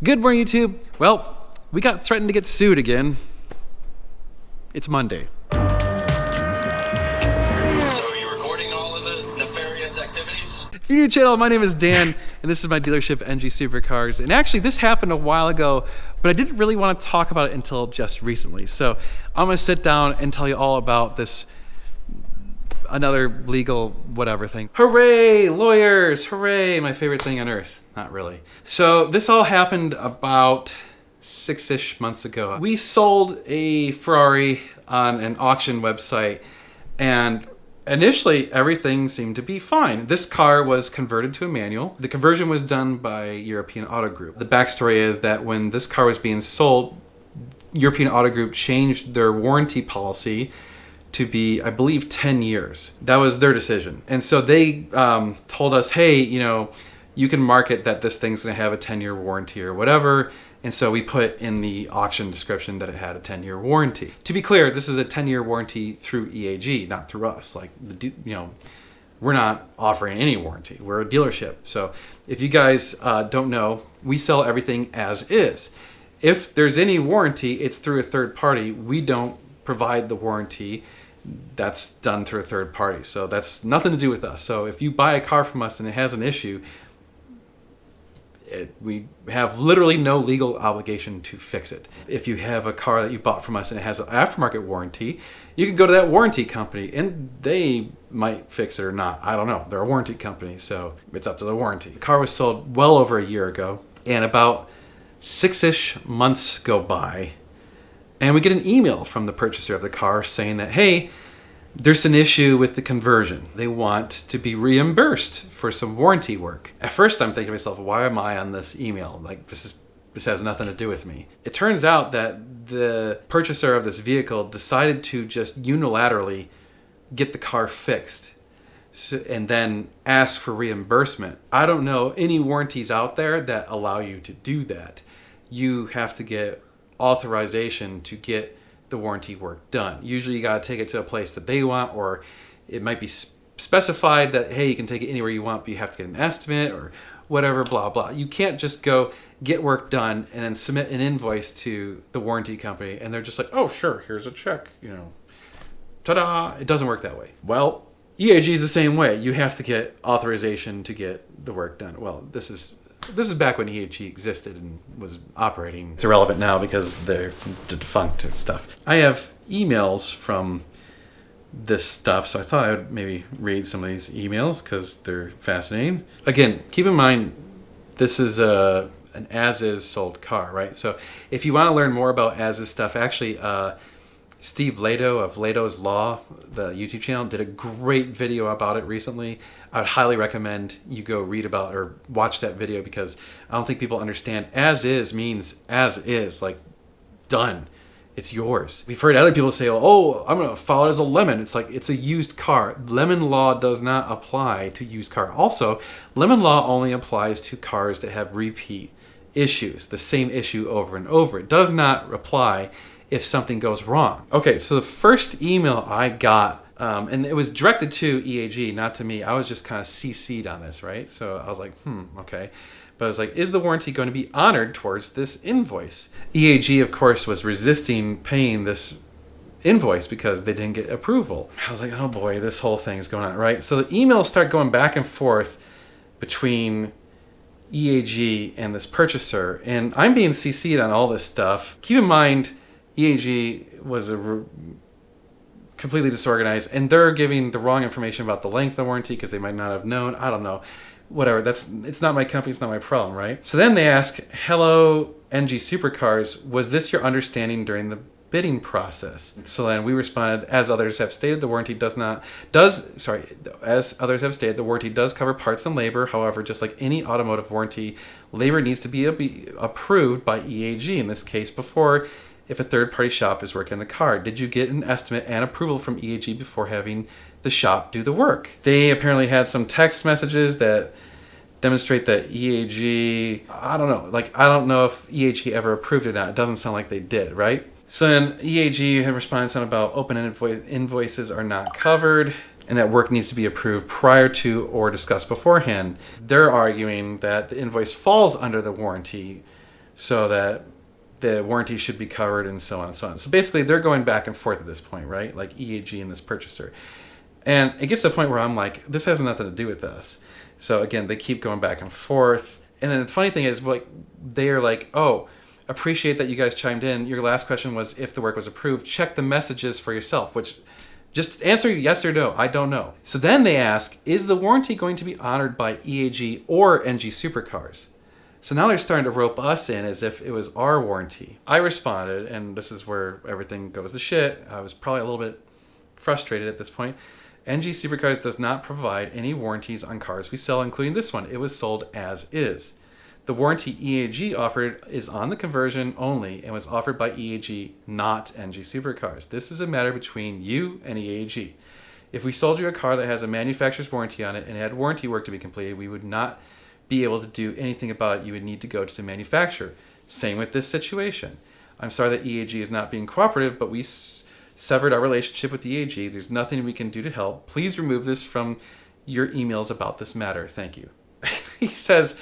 Good morning, YouTube. Well, we got threatened to get sued again. It's Monday. So are you recording all of the nefarious activities? If you're new to the channel, my name is Dan, and this is my dealership, NG Supercars. And actually, this happened a while ago, but I didn't really want to talk about it until just recently. So I'm going to sit down and tell you all about this, another legal whatever thing. Hooray, lawyers, hooray, my favorite thing on earth. Not really. So this all happened about 6-ish months ago. We sold a Ferrari on an auction website, and initially everything seemed to be fine. This car was converted to a manual. The conversion was done by European Auto Group. The backstory is that when this car was being sold, European Auto Group changed their warranty policy to be, I believe, 10 years. That was their decision. And so they told us, hey, you can market that this thing's going to have a 10-year warranty or whatever. And so we put in the auction description that it had a 10-year warranty. To be clear, this is a 10-year warranty through EAG, not through us. Like, we're not offering any warranty. We're a dealership. So if you guys don't know, we sell everything as is. If there's any warranty, it's through a third party. We don't provide the warranty. That's done through a third party. So that's nothing to do with us. So if you buy a car from us and it has an issue, we have literally no legal obligation to fix it. If you have a car that you bought from us and it has an aftermarket warranty, you can go to that warranty company and they might fix it or not. I don't know. They're a warranty company, so it's up to the warranty. The car was sold well over a year ago, and about 6-ish months go by, and we get an email from the purchaser of the car saying that, hey, there's an issue with the conversion. They want to be reimbursed for some warranty work. At first I'm thinking to myself, why am I on this email? Like, this has nothing to do with me. It turns out that the purchaser of this vehicle decided to just unilaterally get the car fixed and then ask for reimbursement. I don't know any warranties out there that allow you to do that. You have to get authorization to get the warranty work done. Usually you got to take it to a place that they want, or it might be specified that, hey, you can take it anywhere you want, but you have to get an estimate or whatever, blah, blah. You can't just go get work done and then submit an invoice to the warranty company and they're just like, oh, sure, here's a check, ta-da. It doesn't work that way. Well, EAG is the same way. You have to get authorization to get the work done. Well, this is back when EAG existed and was operating. It's irrelevant now because they're defunct and stuff. I have emails from this stuff, so I thought I would maybe read some of these emails because they're fascinating. Again, keep in mind, this is an as-is sold car, right? So if you want to learn more about as-is stuff, actually, Steve Lado of Lado's Law, the YouTube channel, did a great video about it recently. I would highly recommend you go read about or watch that video because I don't think people understand as is means as is, like done. It's yours. We've heard other people say, oh, I'm going to file it as a lemon. It's like, it's a used car. Lemon law does not apply to used car. Also, lemon law only applies to cars that have repeat issues, the same issue over and over. It does not apply if something goes wrong. Okay, so the first email I got, and it was directed to EAG, not to me. I was just kind of CC'd on this, right? So I was like, okay. But I was like, is the warranty going to be honored towards this invoice? EAG, of course, was resisting paying this invoice because they didn't get approval. I was like, oh boy, this whole thing is going on, right? So the emails start going back and forth between EAG and this purchaser, and I'm being CC'd on all this stuff. Keep in mind, EAG was completely disorganized, and they're giving the wrong information about the length of the warranty because they might not have known. I don't know. Whatever. It's not my company. It's not my problem, right? So then they ask, hello, NG Supercars, was this your understanding during the bidding process? So then we responded, as others have stated, the warranty does cover parts and labor. However, just like any automotive warranty, labor needs to be approved by EAG, in this case, before if a third-party shop is working on the car. Did you get an estimate and approval from EAG before having the shop do the work? They apparently had some text messages that demonstrate that EAG, I don't know if EAG ever approved it or not. It doesn't sound like they did, right? So then EAG had responded something about open invoices are not covered and that work needs to be approved prior to or discussed beforehand. They're arguing that the invoice falls under the warranty. so that the warranty should be covered and so on and so on. So basically they're going back and forth at this point, right? Like EAG and this purchaser. And it gets to the point where I'm like, this has nothing to do with us. So again, they keep going back and forth. And then the funny thing is, like, they are like, oh, appreciate that you guys chimed in. Your last question was if the work was approved. Check the messages for yourself, which just answer yes or no. I don't know. So then they ask, is the warranty going to be honored by EAG or NG Supercars? So now they're starting to rope us in as if it was our warranty. I responded, and this is where everything goes to shit. I was probably a little bit frustrated at this point. NG Supercars does not provide any warranties on cars we sell, including this one. It was sold as is. The warranty EAG offered is on the conversion only and was offered by EAG, not NG Supercars. This is a matter between you and EAG. If we sold you a car that has a manufacturer's warranty on it and had warranty work to be completed, we would not be able to do anything about it. You would need to go to the manufacturer. Same with this situation. I'm sorry that EAG is not being cooperative, but we severed our relationship with EAG. There's nothing we can do to help. Please remove this from your emails about this matter. Thank you. He says,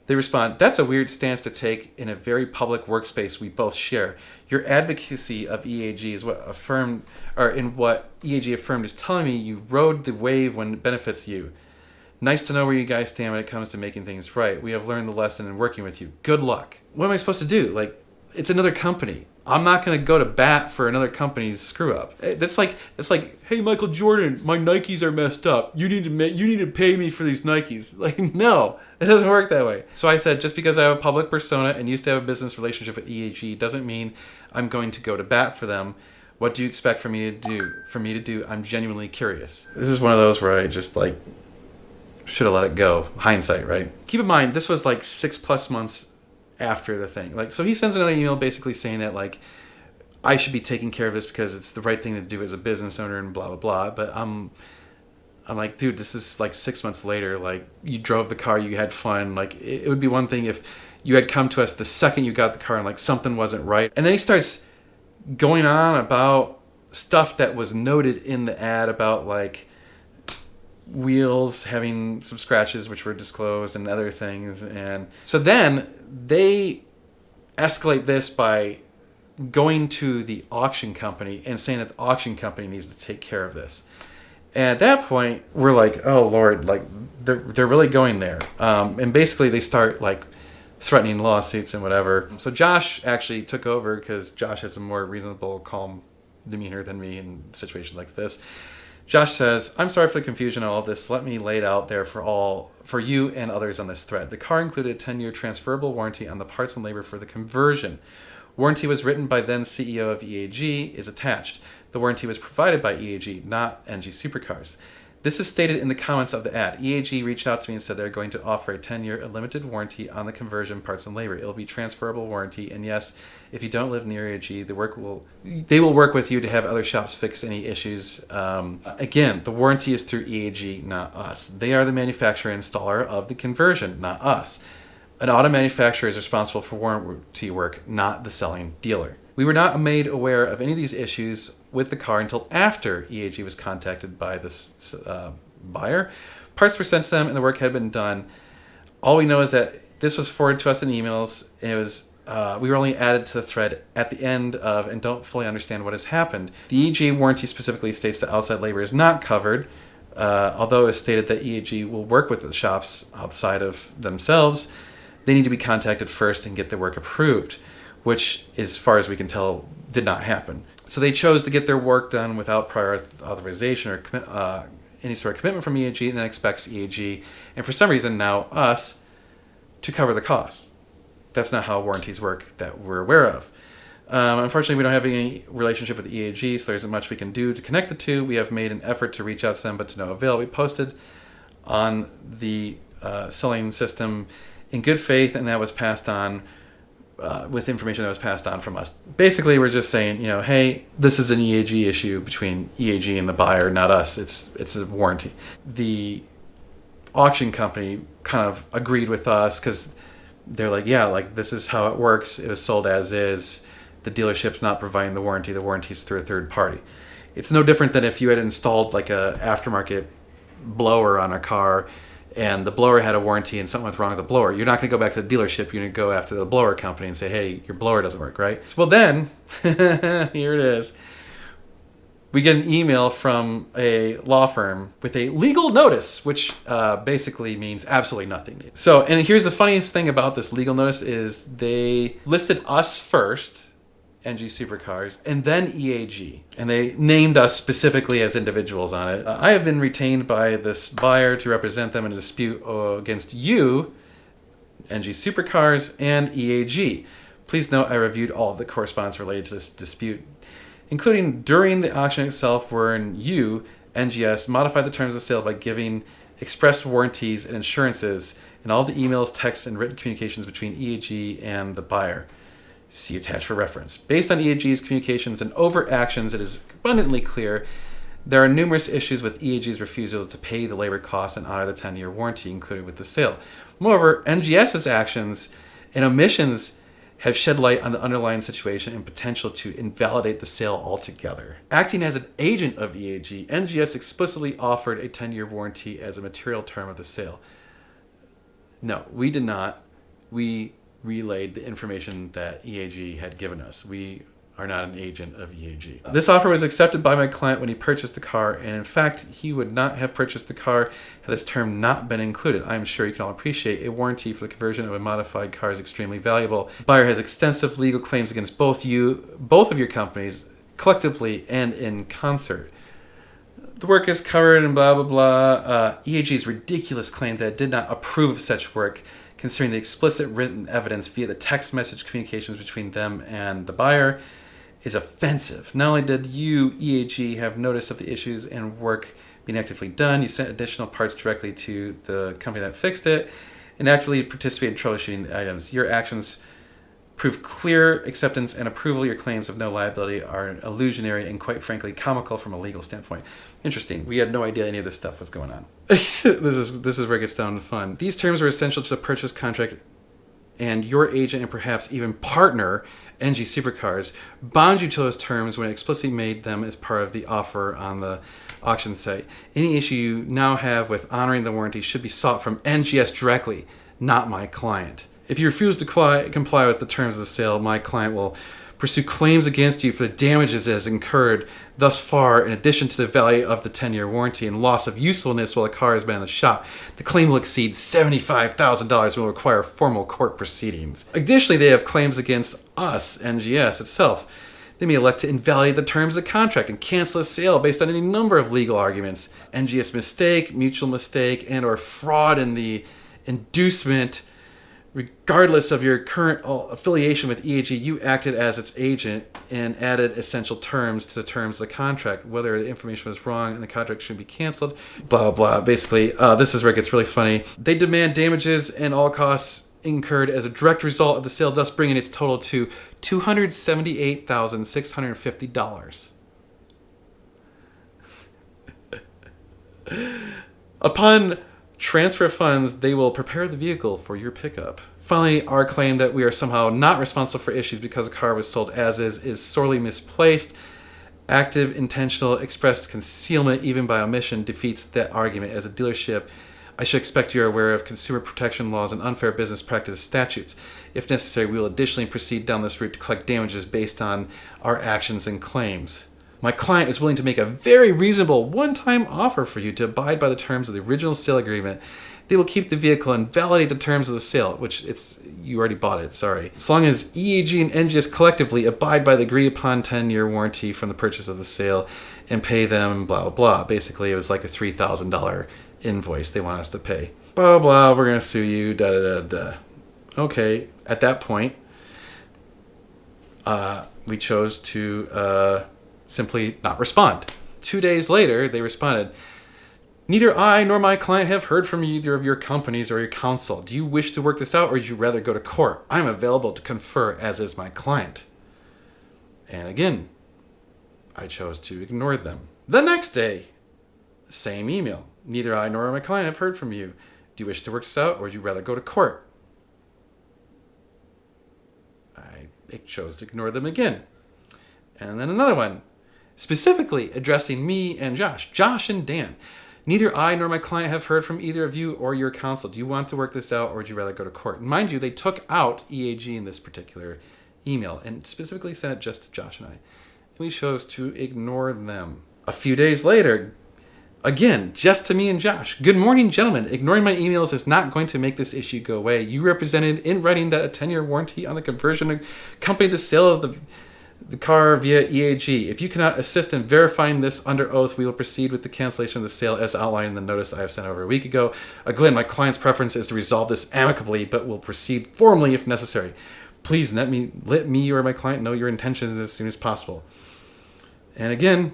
they respond, that's a weird stance to take in a very public workspace we both share. Your advocacy of EAG is what affirmed, or in what EAG affirmed is telling me you rode the wave when it benefits you. Nice to know where you guys stand when it comes to making things right. We have learned the lesson in working with you. Good luck. What am I supposed to do? Like, it's another company. I'm not going to go to bat for another company's screw up. That's like, hey, Michael Jordan, my Nikes are messed up. You need to pay me for these Nikes. Like, no, it doesn't work that way. So I said, just because I have a public persona and used to have a business relationship with EAG doesn't mean I'm going to go to bat for them. What do you expect me to do? I'm genuinely curious. This is one of those where I just like should have let it go. Hindsight, right? Keep in mind, this was like 6+ months after the thing. Like, so he sends another email basically saying that like I should be taking care of this because it's the right thing to do as a business owner and blah blah blah. But I'm like, dude, this is like 6 months later. Like, you drove the car, you had fun. Like, it would be one thing if you had come to us the second you got the car and like something wasn't right. And then he starts going on about stuff that was noted in the ad about like wheels having some scratches which were disclosed and other things. And so then they escalate this by going to the auction company and saying that the auction company needs to take care of this. And at that point we're like, oh Lord, like they're really going there. And basically they start like threatening lawsuits and whatever. So Josh actually took over because Josh has a more reasonable, calm demeanor than me in situations like this. Josh says, I'm sorry for the confusion of all of this. Let me lay it out there for you and others on this thread. The car included a 10-year transferable warranty on the parts and labor for the conversion. Warranty was written by then CEO of EAG, is attached. The warranty was provided by EAG, not NG Supercars. This is stated in the comments of the ad. EAG reached out to me and said they're going to offer a 10-year unlimited warranty on the conversion, parts, and labor. It'll be transferable warranty, and yes, if you don't live near EAG, they will work with you to have other shops fix any issues. Again, the warranty is through EAG, not us. They are the manufacturer and installer of the conversion, not us. An auto manufacturer is responsible for warranty work, not the selling dealer. We were not made aware of any of these issues with the car until after EAG was contacted by this buyer. Parts were sent to them and the work had been done. All we know is that this was forwarded to us in emails. It was we were only added to the thread at the end of and don't fully understand what has happened. The EAG warranty specifically states that outside labor is not covered, although it's stated that EAG will work with the shops outside of themselves. They need to be contacted first and get the work approved, which, as far as we can tell, did not happen. So they chose to get their work done without prior authorization or any sort of commitment from EAG, and then expects EAG, and for some reason now us, to cover the cost. That's not how warranties work that we're aware of. Unfortunately, we don't have any relationship with EAG, so there isn't much we can do to connect the two. We have made an effort to reach out to them, but to no avail. We posted on the selling system in good faith, and that was passed on with information that was passed on from us. Basically, we're just saying, hey, this is an EAG issue between EAG and the buyer, not us. It's a warranty. The auction company kind of agreed with us because they're like, yeah, like this is how it works. It was sold as is. The dealership's not providing the warranty. The warranty's through a third party. It's no different than if you had installed like a aftermarket blower on a car and the blower had a warranty and something went wrong with the blower, you're not going to go back to the dealership. You're going to go after the blower company and say, hey, your blower doesn't work, right? So, well, then, here it is. We get an email from a law firm with a legal notice, which basically means absolutely nothing. So, and here's the funniest thing about this legal notice is they listed us first, NG Supercars, and then EAG. And they named us specifically as individuals on it. I have been retained by this buyer to represent them in a dispute against you, NG Supercars, and EAG. Please note I reviewed all of the correspondence related to this dispute, including during the auction itself, wherein you, NGS, modified the terms of sale by giving expressed warranties and insurances in all the emails, texts, and written communications between EAG and the buyer. See attached for reference. Based on EAG's communications and overt actions, it is abundantly clear there are numerous issues with EAG's refusal to pay the labor costs and honor the 10-year warranty included with the sale. Moreover, NGS's actions and omissions have shed light on the underlying situation and potential to invalidate the sale altogether. Acting as an agent of EAG, NGS explicitly offered a 10-year warranty as a material term of the sale. No, we did not. We relayed the information that EAG had given us. We are not an agent of EAG. This offer was accepted by my client when he purchased the car, and in fact, he would not have purchased the car had this term not been included. I am sure you can all appreciate a warranty for the conversion of a modified car is extremely valuable. The buyer has extensive legal claims against both of your companies, collectively and in concert. The work is covered and blah, blah, blah. EAG's ridiculous claim that it did not approve of such work, considering the explicit written evidence via the text message communications between them and the buyer, is offensive. Not only did you, EAG, have notice of the issues and work being actively done, you sent additional parts directly to the company that fixed it and actively participated in troubleshooting the items. Your actions prove clear acceptance and approval. Your claims of no liability are illusionary and, quite frankly, comical from a legal standpoint. Interesting. We had no idea any of this stuff was going on. This is where it gets down to fun. These terms are essential to the purchase contract, and your agent and perhaps even partner, NG Supercars, bond you to those terms when it explicitly made them as part of the offer on the auction site. Any issue you now have with honoring the warranty should be sought from NGS directly, not my client. If you refuse to comply with the terms of the sale, my client will pursue claims against you for the damages it has incurred thus far, in addition to the value of the 10-year warranty and loss of usefulness while the car has been in the shop. The claim will exceed $75,000 and will require formal court proceedings. Additionally, they have claims against us, NGS itself. They may elect to invalidate the terms of the contract and cancel a sale based on any number of legal arguments. NGS mistake, mutual mistake, and or fraud in the inducement. Regardless of your current affiliation with EAG, you acted as its agent and added essential terms to the terms of the contract. Whether the information was wrong and the contract should be canceled, blah, blah. Basically, this is where it gets really funny. They demand damages and all costs incurred as a direct result of the sale, thus bringing its total to $278,650. Upon transfer funds, they will prepare the vehicle for your pickup. Finally, our claim that we are somehow not responsible for issues because the car was sold as is sorely misplaced. Active, intentional, expressed concealment, even by omission, defeats that argument. As a dealership, I should expect you are aware of consumer protection laws and unfair business practice statutes. If necessary, we will additionally proceed down this route to collect damages based on our actions and claims. My client is willing to make a very reasonable one-time offer for you to abide by the terms of the original sale agreement. They will keep the vehicle and validate the terms of the sale, which you already bought it, sorry. As long as EAG and NGS collectively abide by the agreed-upon 10-year warranty from the purchase of the sale and pay them blah, blah, blah. Basically, it was like a $3,000 invoice they want us to pay. Blah, blah, we're going to sue you, da, da, da, da. Okay, at that point, we chose to simply not respond. 2 days later, they responded, "Neither I nor my client have heard from either of your companies or your counsel. Do you wish to work this out, or would you rather go to court? I'm available to confer, as is my client." And again, I chose to ignore them. The next day, same email. "Neither I nor my client have heard from you. Do you wish to work this out, or would you rather go to court?" I chose to ignore them again. And then another one, specifically addressing me and Josh and Dan. Neither I nor my client have heard from either of you or your counsel. Do you want to work this out, or would you rather go to court? And mind you, they took out EAG in this particular email and specifically sent it just to Josh and I. And we chose to ignore them. A few days later, again, just to me and Josh. Good morning, gentlemen. Ignoring my emails is not going to make this issue go away. You represented in writing that a 10-year warranty on the conversion accompanied the sale of the car via EAG. If you cannot assist in verifying this under oath, we will proceed with the cancellation of the sale as outlined in the notice I have sent over a week ago. Again, my client's preference is to resolve this amicably, but will proceed formally if necessary. Please let me or my client know your intentions as soon as possible. And again,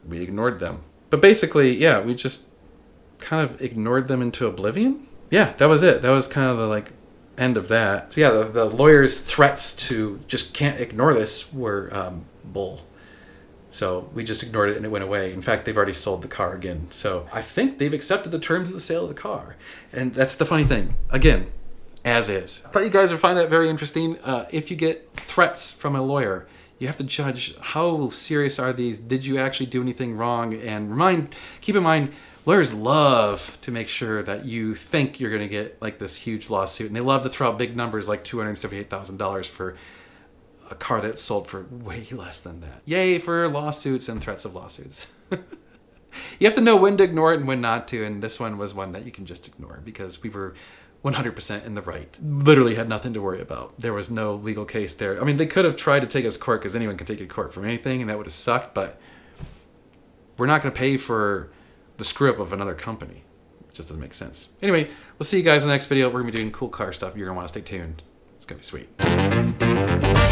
we ignored them. But basically, yeah, we just kind of ignored them into oblivion. Yeah, that was it. That was kind of the end of that. So yeah, the lawyer's threats to just can't ignore this were bull. So we just ignored it and it went away. In fact, they've already sold the car again. So I think they've accepted the terms of the sale of the car. And that's the funny thing. Again, as is. I thought you guys would find that very interesting. If you get threats from a lawyer, you have to judge how serious are these. Did you actually do anything wrong? And keep in mind, lawyers love to make sure that you think you're going to get this huge lawsuit, and they love to throw out big numbers like $278,000 for a car that's sold for way less than that. Yay for lawsuits and threats of lawsuits. You have to know when to ignore it and when not to, and this one was one that you can just ignore because we were 100% in the right. Literally had nothing to worry about. There was no legal case there. I mean, they could have tried to take us to court because anyone can take you to court for anything, and that would have sucked, but we're not going to pay for the screw up of another company. It just doesn't make sense. Anyway, we'll see you guys in the next video. We're going to be doing cool car stuff. You're going to want to stay tuned. It's going to be sweet.